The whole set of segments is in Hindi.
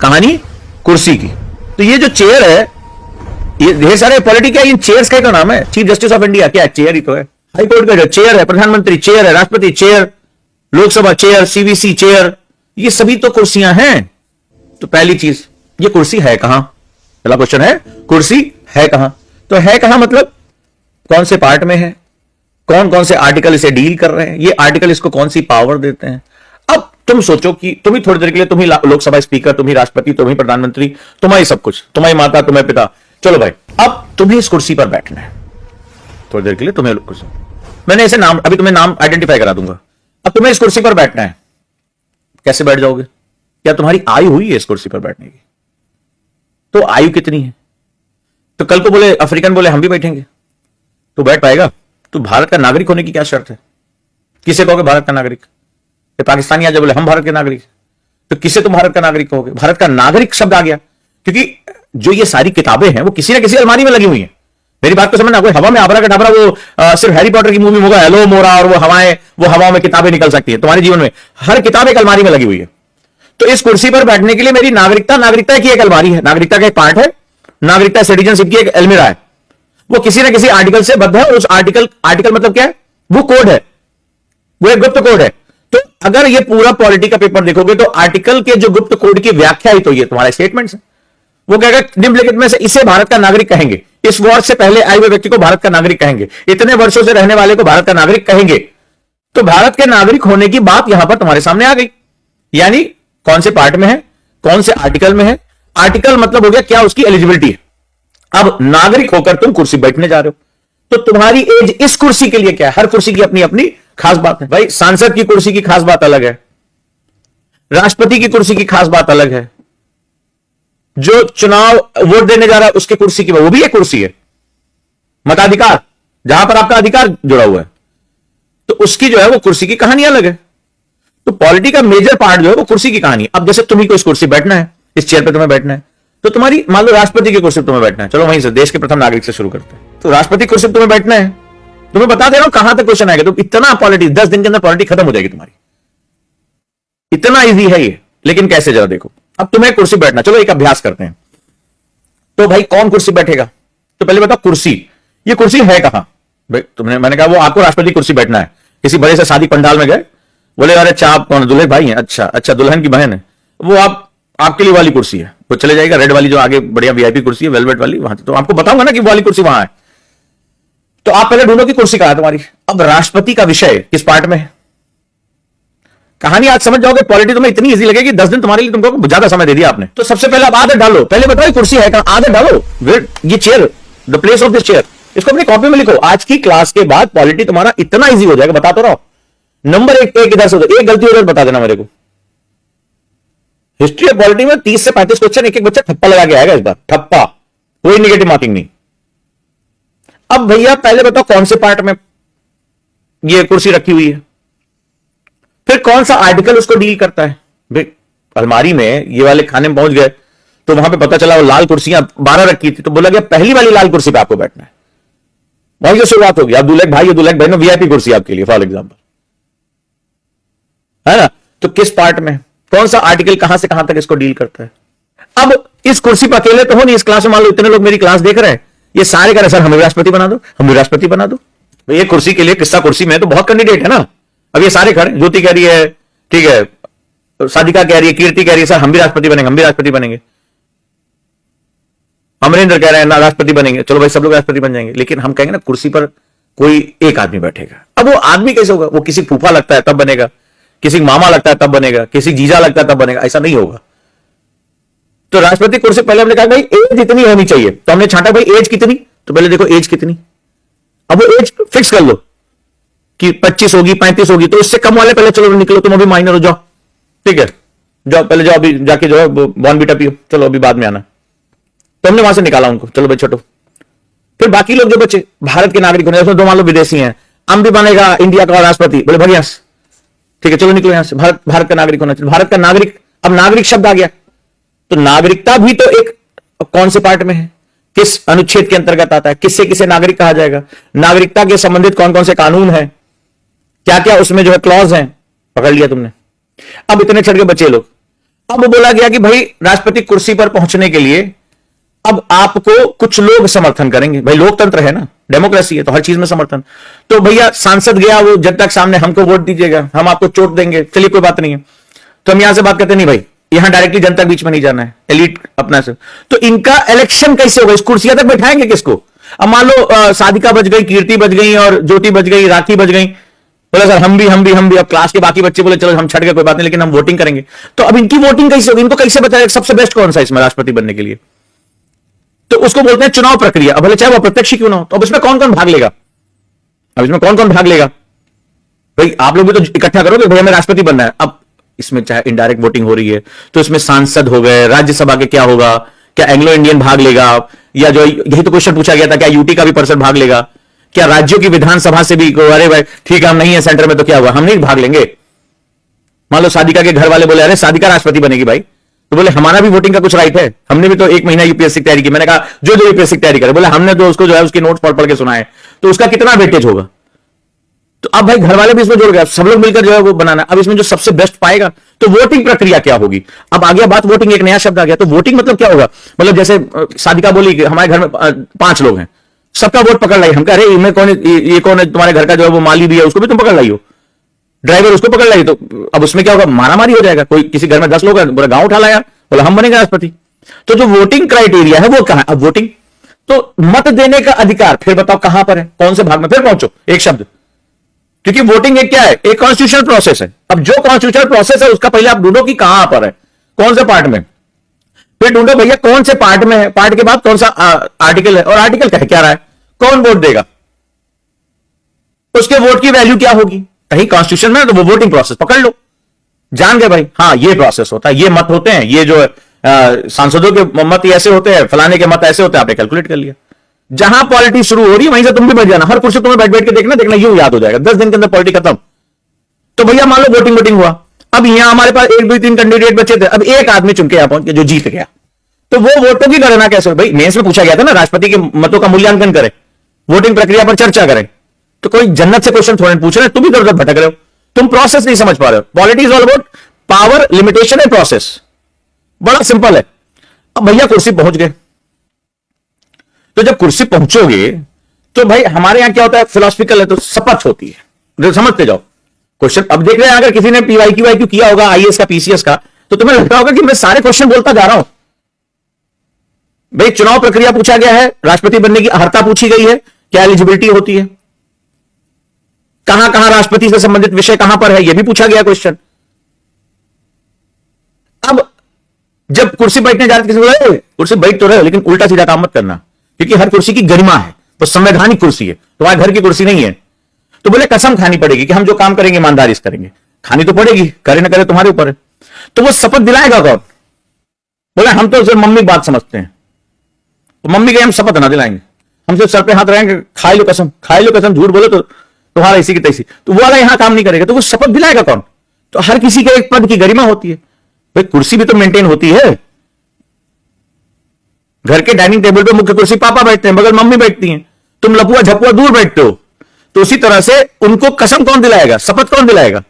कहानी कुर्सी की। तो ये जो चेयर है, ये ढेर सारे पॉलिटी क्या, इन चेयर्स का नाम है। चीफ जस्टिस ऑफ इंडिया क्या है? चेयर ही तो है। हाई कोर्ट का जो चेयर है, प्रधानमंत्री चेयर है, राष्ट्रपति chair, Lok Sabha chair, CVC chair, ये सभी तो कुर्सियां हैं। तो पहली चीज, ये कुर्सी है कहां? पहला क्वेश्चन है, कुर्सी है कहां? तो है कहां मतलब कौन से पार्ट में है, कौन कौन से आर्टिकल इसे डील कर रहे हैं, ये आर्टिकल इसको कौन सी पावर देते हैं। अब तुम सोचो कि तुम ही थोड़ी देर के लिए, तुम ही लोकसभा स्पीकर, तुम ही राष्ट्रपति, तुम ही प्रधानमंत्री, तुम्हारी सब कुछ, तुम्हारी माता, तुम्हारे पिता, चलो भाई अब तुम्हें इस कुर्सी पर बैठना है थोड़ी देर के लिए, तुम्हें कुर्सी, मैंने ऐसे नाम, अभी तुम्हें नाम आइडेंटिफाई करा दूंगा। अब तुम्हें इस कुर्सी पर बैठना है, कैसे बैठ जाओगे? क्या तुम्हारी आयु हुई है इस कुर्सी पर बैठने की? तो आयु कितनी है? तो कल को बोले अफ्रीकन बोले हम भी बैठेंगे, तो बैठ पाएगा? तो भारत का नागरिक होने की क्या शर्त है? किसे कहोगे भारत का नागरिक? पाकिस्तानी आ जाए बोले हम भारत के नागरिक, तो किसे तुम भारत का नागरिक कहोगे? भारत का नागरिक शब्द आ गया, क्योंकि जो ये सारी किताबें हैं वो किसी ना किसी अलमारी में लगी हुई हैं। मेरी बात को समझना, कोई हवा में आबरा का ढाबरा, वो सिर्फ हैरी पॉटर की मूवी में होगा हेलो मोरा, और वो हवाओं में किताबें निकल सकती है। तुम्हारे जीवन में हर किताब एक अलमारी में लगी हुई है। तो इस कुर्सी पर बैठने के लिए मेरी नागरिकता की एक अलमारी है, नागरिकता का एक पार्ट है, नागरिकता सिटीजनशिप की एक अलमीरा है, वो किसी ना किसी आर्टिकल से बद्ध है। उस आर्टिकल मतलब क्या है? वो कोड है, वो एक गुप्त कोड है। तो अगर ये पूरा पॉलिटी का पेपर देखोगे तो आर्टिकल के जो गुप्त कोड की व्याख्या ही तो ये तुम्हारा स्टेटमेंट है। वो कहेगा निम्नलिखित में से इसे भारत का नागरिक कहेंगे, इस वर्ष से पहले आए हुए व्यक्ति को भारत का नागरिक कहेंगे, इतने वर्षों से रहने वाले को भारत का नागरिक कहेंगे। तो भारत के नागरिक होने की बात यहां पर तुम्हारे सामने आ गई, यानी कौन से पार्ट में है, कौन से आर्टिकल में है। आर्टिकल मतलब हो गया क्या उसकी एलिजिबिलिटी है। अब नागरिक होकर तुम कुर्सी बैठने जा रहे हो, तो तुम्हारी एज इस कुर्सी के लिए क्या है? हर कुर्सी की अपनी अपनी खास बात है भाई। सांसद की कुर्सी की खास बात अलग है, राष्ट्रपति की कुर्सी की खास बात अलग है, जो चुनाव वोट देने जा रहा है उसकी कुर्सी की वो भी एक कुर्सी है। मताधिकार, जहां पर आपका अधिकार जुड़ा हुआ है, तो उसकी जो है वो कुर्सी की कहानी अलग है। तो पॉलिटी का मेजर पार्ट जो है वो कुर्सी की कहानी। अब जैसे तुम्ही को इस कुर्सी बैठना है, इस चेयर पे तुम्हें बैठना है, तो तुम्हारी मान लो राष्ट्रपति की कुर्सी पर तुम्हें बैठना है। चलो वहीं से देश के प्रथम नागरिक से शुरू करते हैं। तो राष्ट्रपति कुर्सी पर तुम्हें बैठना है, तुम्हें बता दे रहा हूं कहां तक क्वेश्चन आएगा। तो इतना पॉलिटी 10 दिन के अंदर पॉलिटी खत्म हो जाएगी तुम्हारी, इतना इजी है ये। लेकिन कैसे, जरा देखो। अब तुम्हें कुर्सी बैठना, चलो एक अभ्यास करते हैं। तो भाई कौन कुर्सी बैठेगा? तो पहले बताओ कुर्सी, ये कुर्सी है कहां भाई? मैंने कहा वो आपको राष्ट्रपति कुर्सी बैठना है। किसी बड़े से शादी पंडाल में गए, बोले अरे अच्छा आप कौन? दुल्हन भाई हैं? अच्छा दुल्हन की बहन है, वो आपके लिए वाली कुर्सी है, वो चले जाएगा। रेड वाली जो आगे बढ़िया वीआईपी कुर्सी है, वेलवेट वाली, वहां तो आपको बताऊंगा ना कि वाली कुर्सी वहां है। तो आप पहले ढूंढो कि कुर्सी कहां है तुम्हारी। अब राष्ट्रपति का विषय किस पार्ट में है? कहानी आज समझ जाओगे। पॉलिटी तुम्हें इतनी इजी लगेगी, 10 दिन तुम्हारे लिए, तुमको ज्यादा समय दे दिया आपने। तो सबसे पहले आप आदत डालो, पहले बताओ कुर्सी है कहां, आदत डालो। ये chair, the place of this chair, इसको अपनी कॉपी में लिखो। आज की क्लास के बाद पॉलिटी तुम्हारा इतना इजी हो जाएगा, बता तो रहो। नंबर एक इधर से, एक गलती उधर बता देना मेरे को। हिस्ट्री ऑफ पॉलिटी में 30 से 35 क्वेश्चन एक बच्चा ठप्पा लगा के आएगा इस बार, ठप्पा, कोई निगेटिव मार्किंग नहीं। अब भैया पहले बताओ कौन से पार्ट में ये कुर्सी रखी हुई है, फिर कौन सा आर्टिकल उसको डील करता है। भाई अलमारी में ये वाले खाने में पहुंच गए तो वहां पे पता चला वो लाल कुर्सियां 12 रखी थी, तो बोला गया पहली वाली लाल कुर्सी पे आपको बैठना है। वहीं से शुरुआत होगी। आप दुल्हन भाई, दुल्हन बहनों, वीआईपी कुर्सी आपके लिए फॉर एग्जाम्पल, है ना। तो किस पार्ट में कौन सा आर्टिकल कहां से कहां तक इसको डील करता है। अब इस कुर्सी पर अकेले तो हो नहीं, इस क्लास में मान लो इतने लोग मेरी क्लास देख रहे हैं, ये सारे कह रहे सर हमें राष्ट्रपति बना दो, हमें राष्ट्रपति बना दो। ये कुर्सी के लिए, किस्सा कुर्सी में तो बहुत कैंडिडेट है ना। अब ये सारे खड़े, ज्योति कह रही है, ठीक है, साधिका कह रही है, कीर्ति कह रही है सर हम भी राष्ट्रपति बनेंगे, हम भी राष्ट्रपति बनेंगे। अमरेंद्र कह रहे हैं ना राष्ट्रपति बनेंगे। चलो भाई सब लोग राष्ट्रपति बन जाएंगे, लेकिन हम कहेंगे ना कुर्सी पर कोई एक आदमी बैठेगा। अब वो आदमी कैसे होगा? वो किसी फूफा लगता है तब बनेगा, किसी मामा लगता है तब बनेगा, किसी जीजा लगता है तब बनेगा, ऐसा नहीं होगा। तो राष्ट्रपति कुर्सी पहले हमने कहा भाई एज इतनी होनी चाहिए, तो हमने छांटा भाई एज कितनी, तो पहले देखो एज कितनी। अब वो एज फिक्स कर लो कि 25 होगी, 35 होगी, तो इससे कम वाले पहले चलो निकलो, तुम अभी माइनर हो जाओ, ठीक है, जाओ पहले जाओ, अभी जाके जो है बॉर्नवीटा पियो, चलो अभी बाद में आना। तो हमने वहां से निकाला उनको, चलो भाई छोटो। फिर बाकी लोग जो बच्चे भारत के नागरिक होने, उसमें 2 मान लो विदेशी हैं, हम भी बनेगा इंडिया का राष्ट्रपति, बोले भैया ठीक है चलो निकलो यहां से, भारत का नागरिक होना चाहिए। भारत का नागरिक, अब नागरिक शब्द आ गया, तो नागरिकता भी तो एक कौन से पार्ट में है, किस अनुच्छेद के अंतर्गत आता है, किससे किसे नागरिक कहा जाएगा, नागरिकता के संबंधित कौन कौन से कानून हैं, क्या क्या उसमें जो है क्लॉज हैं, पकड़ लिया तुमने। अब इतने छड़ के बच्चे लोग, अब बोला गया कि भाई राष्ट्रपति कुर्सी पर पहुंचने के लिए अब आपको कुछ लोग समर्थन करेंगे। भाई लोकतंत्र है ना, डेमोक्रेसी है, तो हर चीज में समर्थन। तो भैया सांसद गया, वो जनता के सामने हमको वोट दीजिएगा, हम आपको चोट देंगे, चलिए कोई बात नहीं है। तो हम यहां से बात करते नहीं भाई, यहां डायरेक्टली जनता के बीच में नहीं जाना है, एलिट अपना से। तो इनका इलेक्शन कैसे होगा? इस कुर्सियां तक बैठाएंगे किसको? अब मान लो साधिका बच गई, कीर्ति बच गई और ज्योति बच गई, राखी बच गई। बोला सर हम भी। अब क्लास के बाकी बच्चे बोले चलो हम छट गए कोई बात नहीं, लेकिन हम वोटिंग करेंगे। तो अब इनकी वोटिंग कैसे होगी? इनको कैसे बताया सबसे बेस्ट कौन सा इसमें राष्ट्रपति बनने के लिए? तो उसको बोलते हैं चुनाव प्रक्रिया। अब भले चाहे वो प्रत्यक्ष क्यों ना हो, तो अब इसमें कौन कौन भाग लेगा? अब इसमें कौन कौन भाग लेगा? भाई आप लोग भी तो इकट्ठा करोगे, भाई हमें राष्ट्रपति बनना है। अब इसमें चाहे इनडायरेक्ट वोटिंग हो रही है, तो इसमें सांसद हो गए, राज्यसभा के क्या होगा, क्या एंग्लो इंडियन भाग लेगा, या जो यही तो क्वेश्चन पूछा गया था, क्या यूटी का भी पर्सन भाग लेगा, क्या राज्यों की विधानसभा से भी? अरे भाई ठीक है हम नहीं है सेंटर में, तो क्या हुआ, हम नहीं भाग लेंगे। मान लो साधिका के घर वाले बोले अरे साधिका राष्ट्रपति बनेगी भाई, तो बोले हमारा भी वोटिंग का कुछ राइट है, हमने भी तो 1 महीना यूपीएससी की तैयारी की। मैंने कहा जो यूपीएससी की तैयारी करे, बोले हमने तो उसको जो है उसके नोट्स पढ़ के सुनाए, तो उसका कितना वेटेज होगा? तो अब भाई घर वाले भी इसमें जुड़ गए, सब लोग मिलकर जो है वो बनाना। अब इसमें जो सबसे बेस्ट पाएगा, तो वोटिंग प्रक्रिया क्या होगी? अब आ गया बात वोटिंग, एक नया शब्द आ गया। तो वोटिंग मतलब क्या होगा? मतलब जैसे साधिका बोली कि हमारे घर में 5 लोग हैं, सबका वोट पकड़ लाई। हम कह रहे इनमें कौन, ये कौन है तुम्हारे घर का जो है वो माली भी है, उसको भी तुम पकड़ लाई हो, ड्राइवर उसको पकड़ लाई। तो अब उसमें क्या होगा? मारामारी हो जाएगा। कोई किसी घर में 10 लोग हैं, पूरा गांव उठा लाया, बोला हम बनेंगे राष्ट्रपति। तो जो वोटिंग क्राइटेरिया है वो कहां है? अब वोटिंग तो मत देने का अधिकार, फिर बताओ कहां पर है, कौन से भाग में? फिर पहुंचो एक शब्द, क्योंकि वोटिंग एक क्या है? एक कॉन्स्टिट्यूशनल प्रोसेस है। अब जो कॉन्स्टिट्यूशनल प्रोसेस है उसका पहले आप ढूंढो कि कहां पर है, कौन से पार्ट में, फिर ढूंढो भैया कौन से पार्ट में है, पार्ट के बाद कौन सा आर्टिकल है, और आर्टिकल कह क्या रहा है, कौन वोट देगा, उसके वोट की वैल्यू क्या होगी। कहीं कॉन्स्टिट्यूशन में तो वो वोटिंग प्रोसेस पकड़ लो, जान गए भाई हाँ ये प्रोसेस होता है, ये मत होते हैं, ये जो सांसदों के मत ऐसे होते हैं, फलाने के मत ऐसे होते हैं, आपने कैलकुलेट कर लिया। जहां पॉलिटिक्स शुरू हो रही है वहीं से तुम भी बैठ जाना, हर कुर्सी तुम्हें बैठ बैठ के देखना यूं याद हो जाएगा, 10 दिन के अंदर पॉलिटिक्स खत्म। तो भैया मान लो वोटिंग हुआ, अब यहां हमारे पास 1 2 3 कैंडिडेट बचे थे, अब एक आदमी चुन के यहां पहुंच गया जो जीत गया, तो वो वोटों की गणना कैसे? भाई मेंस में पूछा गया था ना, राष्ट्रपति के मतों का मूल्यांकन करे, वोटिंग प्रक्रिया पर चर्चा करें। तो कोई जन्नत से क्वेश्चन थोड़े पूछ रहे हैं, तुम भी इधर भटक रहे हो, तुम प्रोसेस नहीं समझ पा रहे हो। Politics all about power, limitation and process, बड़ा सिंपल है। अब भैया कुर्सी पहुंच गए, तो जब कुर्सी पहुंचोगे तो भाई हमारे यहां क्या होता है, फिलोसफिकल है तो शपथ होती है, समझते जाओ क्वेश्चन। अब देख रहे हैं अगर किसी ने पीवाईक्यू किया होगा आईएएस का, पीसीएस का, तो तुम्हें लगता होगा कि मैं सारे क्वेश्चन बोलता जा रहा हूं। भाई चुनाव प्रक्रिया पूछा गया है, राष्ट्रपति बनने की अर्हता पूछी गई है, क्या एलिजिबिलिटी होती है, कहां कहां राष्ट्रपति से संबंधित विषय कहां पर है, यह भी पूछा गया क्वेश्चन। अब जब कुर्सी बैठने जा रहे किसी कुर्सी बैठ तो रहे, लेकिन उल्टा सीधा काम मत करना, क्योंकि हर कुर्सी की गरिमा है, वो संवैधानिक कुर्सी है, तुम्हारे घर की कुर्सी नहीं है। तो बोले कसम खानी पड़ेगी कि हम जो काम करेंगे ईमानदारी से करेंगे, खानी तो पड़ेगी, करे ना करे तुम्हारे ऊपर है। तो वो शपथ दिलाएगा कौन? बोले हम तो सिर्फ मम्मी बात समझते हैं, तो मम्मी के हम शपथ ना दिलाएंगे, हम सिर्फ सर पे हाथ रहेंगे, खाई लो कसम, झूठ बोलो तो तुम्हारा इसी की तैसी, तो वो वाला यहां काम नहीं करेगा। तो वो शपथ दिलाएगा कौन? तो हर किसी के एक पद की गरिमा होती है, भाई कुर्सी भी तो मेंटेन होती है। घर के डाइनिंग टेबल पे मुख्य कुर्सी पापा बैठते हैं, बगल मम्मी बैठती हैं, तुम लपुआ झपुआ दूर बैठते हो। तो उसी तरह से उनको कसम कौन दिलाएगा, शपथ कौन दिलाएगा,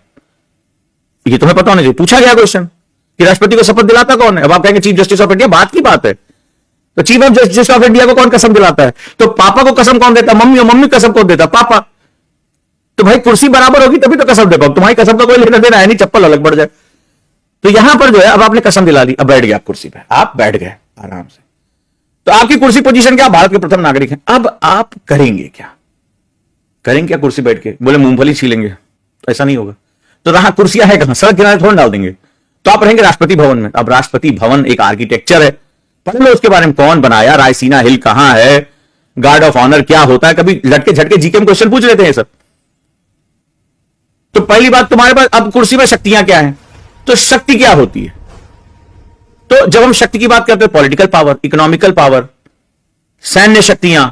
ये तुम्हें पता होना चाहिए। पूछा गया क्वेश्चन कि राष्ट्रपति को शपथ दिलाता कौन है? अब आप कहेंगे चीफ जस्टिस ऑफ इंडिया, बात की बात है, तो chief of justice of India को कौन कसम दिलाता है? तो पापा को कसम कौन देता? मम्मी, और मम्मी कसम कौन देता? पापा। तो भाई कुर्सी बराबर होगी तभी तो कसम दे पाओ, तुम्हारी कसम का कोई लेना देना है नहीं, चप्पल अलग बढ़ जाए। तो यहां पर जो है अब आपने कसम दिला दी, अब बैठ गए आप कुर्सी पे, आप बैठ गए आराम से, तो आपकी कुर्सी पोजीशन क्या? भारत के प्रथम नागरिक हैं। अब आप करेंगे क्या कुर्सी बैठ के? बोले मूंगफली छीलेंगे, तो ऐसा नहीं होगा। तो रहा कुर्सियां है कहां? सड़क किनारे थोड़ा डाल देंगे, तो आप रहेंगे राष्ट्रपति भवन में। अब राष्ट्रपति भवन एक आर्किटेक्चर है, पढ़ लो उसके बारे में, कौन बनाया, रायसीना हिल कहां है, गार्ड ऑफ ऑनर क्या होता है, कभी लटके झटके जीके में क्वेश्चन पूछ लेते हैं सब। तो पहली बात तुम्हारे पास अब कुर्सी में शक्तियां क्या है, तो शक्ति क्या होती है? तो जब हम शक्ति की बात करते हैं, पॉलिटिकल पावर, इकोनॉमिकल पावर, सैन्य शक्तियां,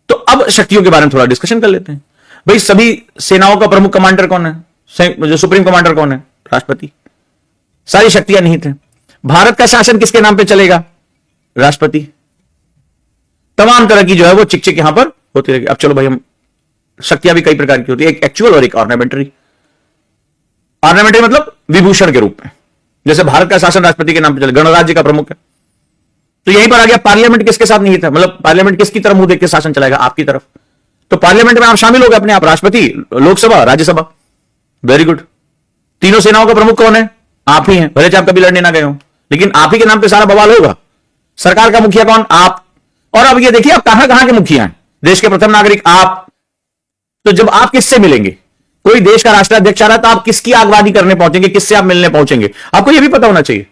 तो अब शक्तियों के बारे में थोड़ा डिस्कशन कर लेते हैं। भाई सभी सेनाओं का प्रमुख कमांडर कौन है? जो सुप्रीम कमांडर कौन है? राष्ट्रपति। सारी शक्तियां निहित हैं। भारत का शासन किसके नाम पे चलेगा? राष्ट्रपति। तमाम तरह की जो है वो चिक चिक यहां पर होती रहेगी। अब चलो भाई, हम शक्तियां भी कई प्रकार की होती है, एक एक्चुअल और एक ऑर्नामेंटरी। पार्लियामेंट्री मतलब विभूषण के रूप में, जैसे भारत का शासन राष्ट्रपति के नाम पर चले, गणराज्य का प्रमुख है। तो यहीं पर आ गया पार्लियामेंट किसके साथ नहीं था, मतलब पार्लियामेंट किसकी तरफ मुंह देख के शासन चलाएगा, आपकी तरफ। तो पार्लियामेंट में आप शामिल हो गए अपने आप, राष्ट्रपति, लोकसभा, राज्यसभा, वेरी गुड। तीनों सेनाओं का प्रमुख कौन है, आप ही हैं, भले चाहे आप कभी लड़ने ना गए हो, लेकिन आप ही के नाम पे सारा बवाल होगा। सरकार का मुखिया कौन, आप। और अब ये देखिए आप कहां कहां के मुखिया हैं, देश के प्रथम नागरिक आप। तो जब आप किससे मिलेंगे, कोई देश का राष्ट्राध्यक्ष आ रहा है तो आप किसकी आगवानी करने पहुंचेंगे, किससे आप मिलने पहुंचेंगे, आपको यह भी पता होना चाहिए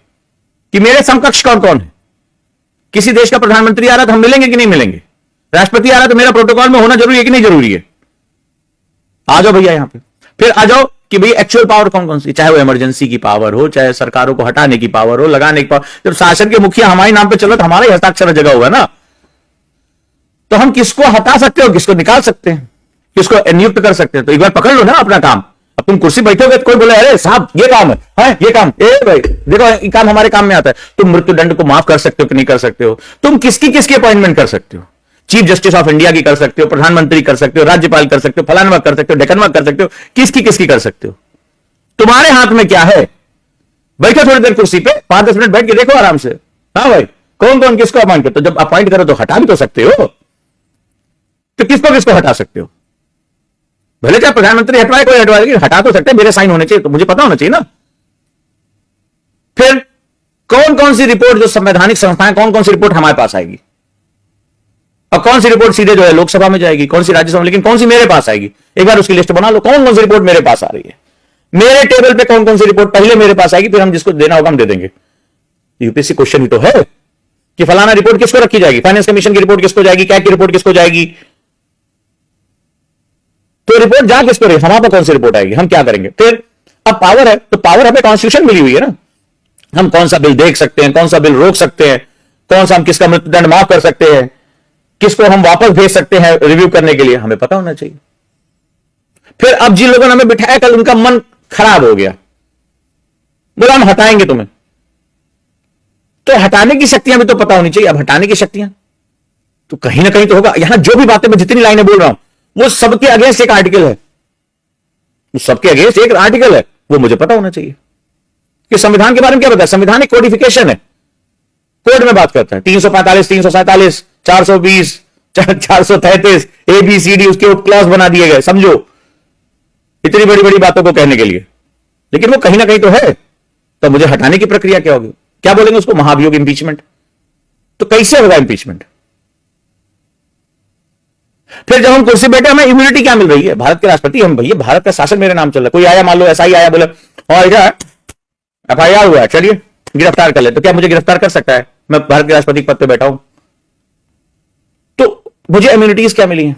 कि मेरे समकक्ष कौन कौन है। किसी देश का प्रधानमंत्री आ रहा है तो हम मिलेंगे कि नहीं मिलेंगे, राष्ट्रपति आ रहा है तो मेरा प्रोटोकॉल में होना जरूरी है कि नहीं जरूरी है। आ जाओ भैया यहां पे, फिर आ जाओ कि भाई एक्चुअल पावर कौन कौन सी, चाहे वो इमरजेंसी की पावर हो, चाहे सरकारों को हटाने की पावर हो, लगाने की पावर। जब शासन के मुखिया हमारे नाम पे चलो तो हमारा ही हस्ताक्षर जगह होगा ना। तो हम किसको हटा सकते हो, किसको निकाल सकते हैं, किसको नियुक्त कर सकते हैं। तो एक बार पकड़ लो ना अपना काम। अब तुम कुर्सी बैठोगे तो कोई बोले अरे साहब ये काम है, ये काम, ए भाई देखो ये काम हमारे काम में आता है। तुम मृत्युदंड को माफ कर सकते हो कि नहीं कर सकते हो, तुम किसकी किसकी अपॉइंटमेंट कर सकते हो, चीफ जस्टिस ऑफ इंडिया की कर सकते हो, प्रधानमंत्री कर सकते हो, राज्यपाल कर सकते हो, फलानवा कर सकते हो, डेकनवा कर सकते हो, किसकी किसकी कर सकते हो। तुम्हारे हाथ में क्या है, बैठो थोड़ी देर कुर्सी पे, 5-10 मिनट बैठ के देखो आराम से। हाँ भाई कौन कौन किसको अपॉइंट करते हो, जब अपॉइंट करो तो हटा भी तो सकते हो, तो किसको किसको हटा सकते हो। भले चाहे प्रधानमंत्री हटवाए कोई हटवाए, लेकिन हटा तो सकते हैं, मेरे साइन होने चाहिए, तो मुझे पता होना चाहिए ना। फिर कौन कौन सी रिपोर्ट, जो संवैधानिक संस्थाएं, कौन कौन सी रिपोर्ट हमारे पास आएगी, और कौन सी रिपोर्ट सीधे जो है लोकसभा में जाएगी, कौन सी राज्यसभा में, लेकिन कौन सी मेरे पास आएगी। एक बार उसकी लिस्ट बना लो, कौन कौन सी रिपोर्ट मेरे पास आ रही है, मेरे टेबल पे कौन कौन सी रिपोर्ट पहले मेरे पास आएगी, फिर हम जिसको देना होगा हम दे देंगे। यूपीएससी क्वेश्चन ही तो है कि फलाना रिपोर्ट किसको रखी जाएगी, फाइनेंस कमीशन की रिपोर्ट किसको जाएगी, कैग की रिपोर्ट किसको जाएगी। तो रिपोर्ट जा किसको रही, हमारे पास कौन सी रिपोर्ट आएगी, हम क्या करेंगे। फिर अब पावर है, तो पावर हमें कॉन्स्टिट्यूशन मिली हुई है ना, हम कौन सा बिल देख सकते हैं, कौन सा बिल रोक सकते हैं, कौन सा हम किसका मृत्युदंड माफ कर सकते हैं, किसको हम वापस भेज सकते हैं रिव्यू करने के लिए, हमें पता होना चाहिए। फिर अब जिन लोगों ने हमें बिठाया, कल उनका मन खराब हो गया, बोला हम हटाएंगे तुम्हें, तो हटाने की शक्तियां भी तो पता होनी चाहिए। अब हटाने की शक्तियां तो कहीं ना कहीं तो होगा। यहां जो भी बातें मैं जितनी लाइनें बोल रहा हूं वो सबके अगेंस्ट एक आर्टिकल है, सबके अगेंस्ट एक आर्टिकल है, वो मुझे पता होना चाहिए कि संविधान के बारे में क्या बताया। संविधान एक कोडिफिकेशन है, कोड में बात करता है, 345, 347, 420, 433 ABCD उसके उप क्लॉज बना दिए गए, समझो इतनी बड़ी बड़ी बातों को कहने के लिए, लेकिन वो कहीं ना कहीं तो है। तो मुझे हटाने की प्रक्रिया क्या होगी, क्या बोलेंगे उसको, महाभियोग, इंपीचमेंट। तो कैसे होगा इंपीचमेंट। फिर जब हम कुर्सी बैठे, हमें इम्यूनिटी क्या मिल रही है, भारत के राष्ट्रपति हम, भैया भारत का शासन मेरे नाम चल रहा है। कोई आया मान लो ऐसा ही आया, बोले और क्या FIR हुआ है, चलिए गिरफ्तार कर ले, तो क्या मुझे गिरफ्तार कर सकता है, मैं भारत के राष्ट्रपति पद पे बैठा हूं। तो मुझे इम्यूनिटीज क्या मिली है,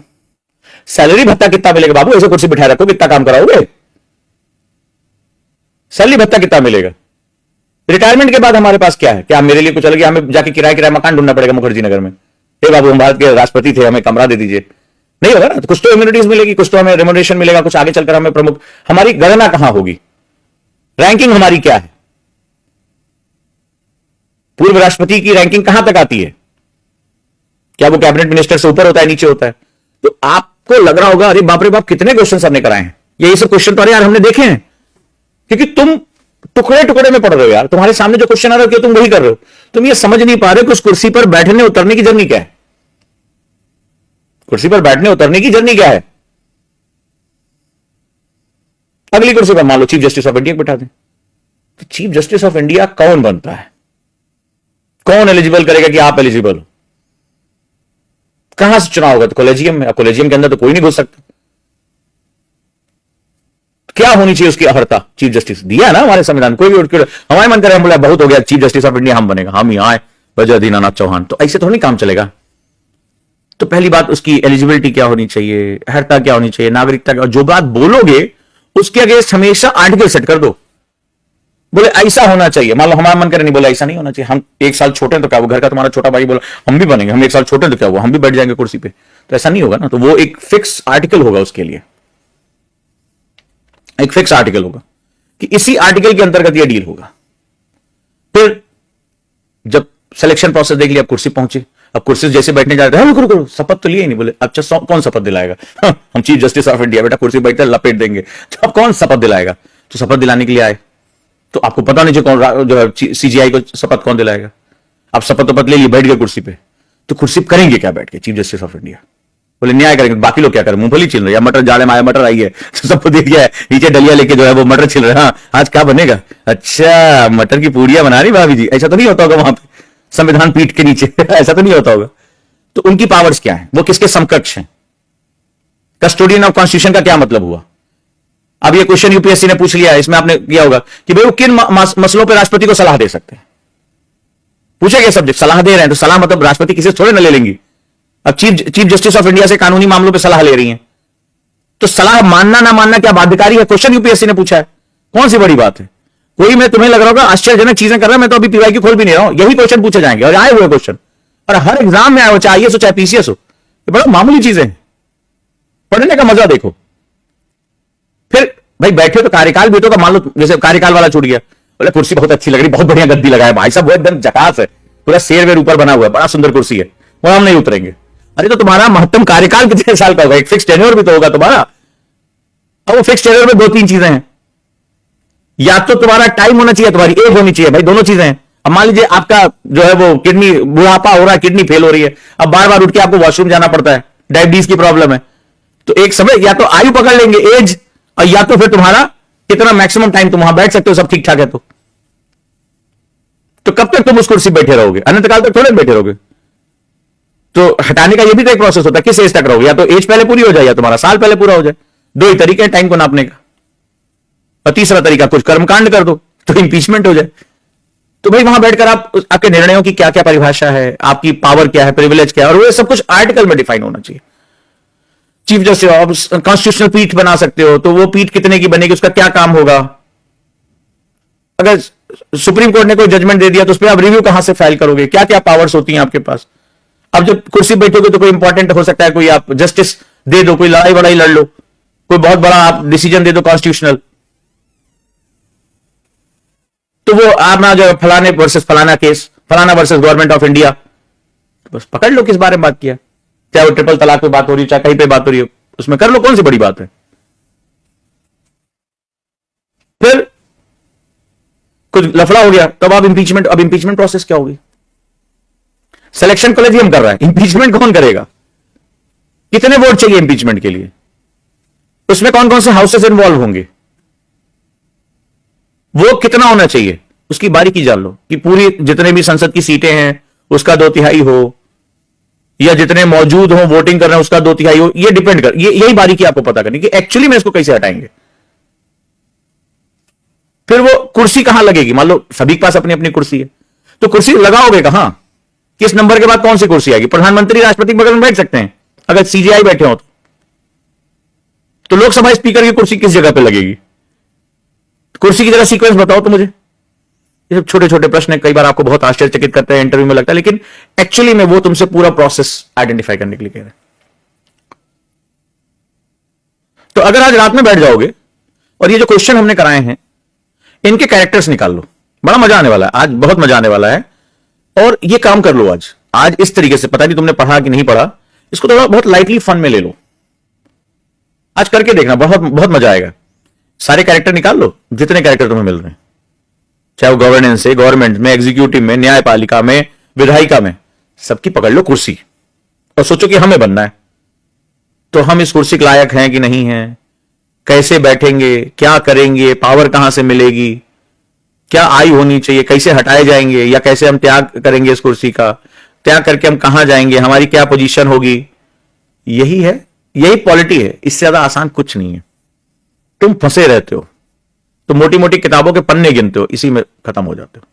सैलरी भत्ता कितना मिलेगा, बाबू ऐसे कुर्सी बिठाए रखो, कितना काम कराओगे, सैलरी भत्ता कितना मिलेगा। रिटायरमेंट के बाद हमारे पास क्या है, क्या मेरे लिए कुछ अलग, हमें जाके किराया मकान ढूंढना पड़ेगा मुखर्जी नगर में, हे बाबू हम भारत के राष्ट्रपति थे हमें कमरा दे दीजिए, नहीं होगा ना। तो कुछ तो इम्यूनिटीज मिलेगी, कुछ तो हमें रेम्यूनरेशन मिलेगा, कुछ आगे चलकर हमें प्रमुख, हमारी गणना कहां होगी, रैंकिंग हमारी क्या है, पूर्व राष्ट्रपति की रैंकिंग कहां तक आती है, क्या वो कैबिनेट मिनिस्टर से ऊपर होता है, नीचे होता है। तो आपको लग रहा होगा अरे बाप रे बाप कितने क्वेश्चन हमने कराए हैं, यही सब क्वेश्चन तो अरे यार हमने देखे हैं, क्योंकि तुम टुकड़े टुकड़े में पढ़ रहे हो यार, तुम्हारे सामने जो क्वेश्चन आ रहा है तुम वही कर रहे हो, तुम ये समझ नहीं पा रहे कि उस कुर्सी पर बैठने उतरने की जर्नी क्या है, कुर्सी पर बैठने उतरने की जर्नी क्या है। अगली कुर्सी पर मान लो चीफ जस्टिस ऑफ इंडिया बिठा दें, तो चीफ जस्टिस ऑफ इंडिया कौन बनता है, कौन एलिजिबल करेगा कि आप एलिजिबल हो, कहां से चुनाव होगा, तो कॉलेजियम में, कॉलेजियम के अंदर तो कोई नहीं घुस सकता। क्या होनी चाहिए उसकी अर्हता, चीफ जस्टिस दिया ना हमारे संविधान, कोई भी उठ के हमारे मन करे हम बोला बहुत हो गया चीफ जस्टिस ऑफ इंडिया हम बनेगा, हम ही आए वजह दीनानाथ चौहान, तो ऐसे तो नहीं काम चलेगा। तो पहली बात उसकी एलिजिबिलिटी क्या होनी चाहिए, अर्हता क्या होनी चाहिए, नागरिकता क्या, जो बात बोलोगे उसके अगेंस्ट हमेशा आर्टिकल सेट कर दो, बोले ऐसा होना चाहिए। मान लो हमारा मन करे नहीं, बोला ऐसा नहीं होना चाहिए, हम 1 साल छोटे हैं तो क्या वो घर का तुम्हारा छोटा भाई बोला हम भी बनेंगे, हम 1 साल छोटे हैं तो क्या वो हम भी बैठ जाएंगे कुर्सी पे, तो ऐसा नहीं होगा ना। तो वो एक फिक्स आर्टिकल होगा, उसके लिए एक फिक्स आर्टिकल होगा कि इसी आर्टिकल के अंतर्गत ये डील होगा। फिर जब सिलेक्शन प्रोसेस देख लिया, अब कुर्सी पहुंचे, अब कुर्सी जैसे बैठने जा रहे हैं, रुको शपथ तो लिए ही नहीं, बोले अच्छा कौन शपथ दिलाएगा हम चीफ जस्टिस ऑफ इंडिया, बेटा कुर्सी बैठते लपेट देंगे, तो अब कौन शपथ दिलाएगा, तो शपथ दिलाने के लिए आए, तो आपको पता नहीं कौन जो है सीजीआई को शपथ कौन दिलाएगा। आप शपथ वपथ ले लिए, बैठ गए कुर्सी पे, तो कुर्सी पे करेंगे क्या बैठ के चीफ जस्टिस ऑफ इंडिया? बोले न्याय करेंगे, बाकी लोग क्या करें, मूंगफली छिल रहे हैं, मटर जाड़े में आया मटर आई है तो सबको दे दिया है, नीचे डलिया लेके जो है वो मटर छिल रहे हैं। हाँ आज क्या बनेगा, अच्छा मटर की पूड़ियां बना रही भाभी जी, ऐसा तो नहीं होता होगा वहां पे संविधान पीठ के नीचे ऐसा तो नहीं होता होगा। तो उनकी पावर्स क्या है, वो किसके समकक्ष हैं? कस्टोडियन ऑफ कॉन्स्टिट्यूशन का क्या मतलब हुआ? अब ये क्वेश्चन यूपीएससी ने पूछ लिया है, इसमें आपने किया होगा कि भाई वो किन मसलों पर राष्ट्रपति को सलाह दे सकते हैं, पूछेगा सब्जेक्ट, सलाह दे रहे हैं तो सलाह मतलब राष्ट्रपति किसी थोड़े ना ले लेंगी। अब चीफ जस्टिस ऑफ इंडिया से कानूनी मामलों पे सलाह ले रही हैं, तो सलाह मानना ना मानना क्या बाध्यकारी है? क्वेश्चन यूपीएससी ने पूछा है, कौन सी बड़ी बात है? कोई मैं तुम्हें लग रहा होगा आश्चर्यजनक चीजें कर रहा हूं, मैं तो अभी पीवाई की खोल भी नहीं रहा हूं, यही क्वेश्चन पूछे जाएंगे और आए हुए क्वेश्चन, और हर एग्जाम में आए हो, चाहे आईएएस हो चाहे पीसीएस हो, ये बड़ा मामूली चीजें हैं, पढ़ने का मजा देखो। फिर भाई बैठे तो कार्यकाल भी तो मान लो जैसे कार्यकाल वाला छूट गया, बोले कुर्सी बहुत अच्छी लग रही, बहुत बढ़िया गद्दी लगाया भाई साहब, वो एकदम झकास है, पूरा शेर वेर ऊपर बना हुआ है, बड़ा सुंदर कुर्सी है, वहां हम नहीं उतरेंगे। अरे तो तुम्हारा महत्तम कार्यकाल कितने साल का होगा? एक फिक्स टेन्योर भी तो होगा तुम्हारा। अब वो फिक्स टेन्योर में दो तीन चीजें हैं, या तो तुम्हारा टाइम होना चाहिए, तुम्हारी एज होनी चाहिए, भाई दोनों चीजें हैं। अब मान लीजिए आपका जो है वो किडनी बुढ़ापा हो रहा है, किडनी फेल हो रही है, अब बार बार उठ के आपको वॉशरूम जाना पड़ता है, डायबिटीज की प्रॉब्लम है, तो एक समय या तो आयु पकड़ लेंगे एज, और या तो फिर तुम्हारा कितना मैक्सिमम टाइम तुम वहां बैठ सकते हो, सब ठीक ठाक है तो कब तक तुम उस कुर्सी बैठे रहोगे? अनंत काल तक थोड़े बैठे रहोगे। तो हटाने का ये भी तो एक प्रोसेस होता है, किस एज तक रहोगे? या तो एज पहले पूरी हो जाए या तुम्हारा साल पहले पूरा हो जाए, दो ही तरीके हैं टाइम को नापने का। और तीसरा तरीका कुछ कर्मकांड कर दो तो इंपीचमेंट हो जाए। तो भाई वहां बैठकर आप आपके निर्णयों की क्या क्या परिभाषा है, आपकी पावर क्या है, प्रिविलेज क्या है, और वो सब कुछ आर्टिकल में डिफाइन होना चाहिए। चीफ जस्टिस आप कॉन्स्टिट्यूशनल पीठ बना सकते हो, तो वो पीठ कितने की बनेगी, उसका क्या काम होगा? अगर सुप्रीम कोर्ट ने कोई जजमेंट दे दिया तो उस पर आप रिव्यू कहां से फाइल करोगे, क्या क्या पावर्स होती हैं आपके पास? अब जब कुर्सी बैठोगे तो कोई इंपॉर्टेंट हो सकता है, कोई आप जस्टिस दे दो, कोई लड़ाई वड़ाई लड़ लो, कोई बहुत बड़ा आप डिसीजन दे दो कॉन्स्टिट्यूशनल, तो वो आप ना जो फलाने वर्सेस फलाना केस, फलाना वर्सेस गवर्नमेंट ऑफ इंडिया, बस पकड़ लो किस बारे में बात किया, चाहे वो ट्रिपल तलाक पे बात हो रही है, चाहे कहीं पे बात हो रही है, उसमें कर लो, कौन सी बड़ी बात है? फिर कुछ लफड़ा हो गया तब आप इंपीचमेंट, अब इंपीचमेंट प्रोसेस क्या होगी? सिलेक्शन कॉलेजियम कर रहा है, इंपीचमेंट कौन करेगा? कितने वोट चाहिए इंपीचमेंट के लिए? उसमें कौन कौन से हाउसेस इन्वॉल्व होंगे, वो कितना होना चाहिए, उसकी बारीकी जान लो कि पूरी जितने भी संसद की सीटें हैं उसका 2/3 हो, या जितने मौजूद हो वोटिंग कर रहे हैं उसका 2/3 हो, ये डिपेंड कर, यही बारीकी आपको पता करनी कि एक्चुअली में इसको कैसे हटाएंगे। फिर वो कुर्सी कहां लगेगी? मान लो सभी के पास अपनी अपनी कुर्सी है, तो कुर्सी लगाओगे कहां? किस नंबर के बाद कौन सी कुर्सी आएगी? प्रधानमंत्री राष्ट्रपति के बगल में बैठ सकते हैं अगर सीजीआई बैठे हो तो लोकसभा स्पीकर की कुर्सी किस जगह पे लगेगी? कुर्सी की जगह सीक्वेंस बताओ तो मुझे। ये सब छोटे छोटे प्रश्न कई बार आपको बहुत आश्चर्यचकित करते हैं, इंटरव्यू में लगता है, लेकिन एक्चुअली में वो तुमसे पूरा प्रोसेस आइडेंटिफाई करने के लिए कह रहे हैं। तो अगर आज रात में बैठ जाओगे और ये जो क्वेश्चन हमने कराए हैं इनके कैरेक्टर्स निकाल लो, बड़ा मजा आने वाला है, आज बहुत मजा आने वाला है। और ये काम कर लो आज इस तरीके से, पता नहीं तुमने पढ़ा कि नहीं पढ़ा, इसको थोड़ा बहुत लाइटली फन में ले लो, आज करके देखना, बहुत बहुत मजा आएगा। सारे कैरेक्टर निकाल लो जितने कैरेक्टर तुम्हें मिल रहे हैं, चाहे वो गवर्नेंस है, गवर्नमेंट में, एग्जीक्यूटिव में, न्यायपालिका में, विधायिका में, सबकी पकड़ लो कुर्सी और सोचो कि हमें बनना है तो हम इस कुर्सी के लायक हैं कि नहीं हैं, कैसे बैठेंगे, क्या करेंगे, पावर कहां से मिलेगी, क्या आयु होनी चाहिए, कैसे हटाए जाएंगे या कैसे हम त्याग करेंगे इस कुर्सी का, त्याग करके हम कहां जाएंगे, हमारी क्या पोजीशन होगी। यही है, यही पॉलिटी है, इससे ज्यादा आसान कुछ नहीं है। तुम फंसे रहते हो तो मोटी मोटी किताबों के पन्ने गिनते हो, इसी में खत्म हो जाते हो।